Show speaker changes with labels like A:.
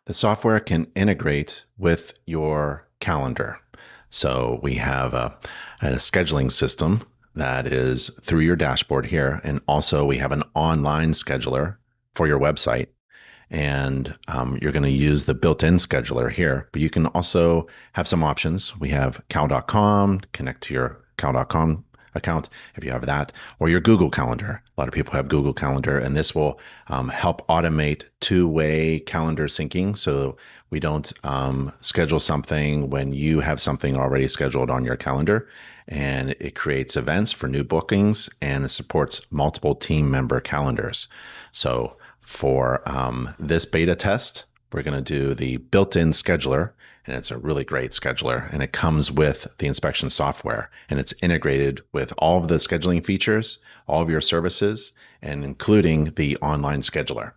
A: The software can integrate with your calendar. So we have a scheduling system that is through your dashboard here. And also we have an online scheduler for your website. And you're going to use the built-in scheduler here, but you can also have some options. We have cal.com, connect to your cal.com account if you have that, or your Google Calendar. A lot of people have Google Calendar, and this will help automate two-way calendar syncing. So we don't schedule something when you have something already scheduled on your calendar, and it creates events for new bookings, and it supports multiple team member calendars. So for this beta test, we're going to do the built-in scheduler, and it's a really great scheduler, and it comes with the inspection software, and it's integrated with all of the scheduling features, all of your services, and including the online scheduler.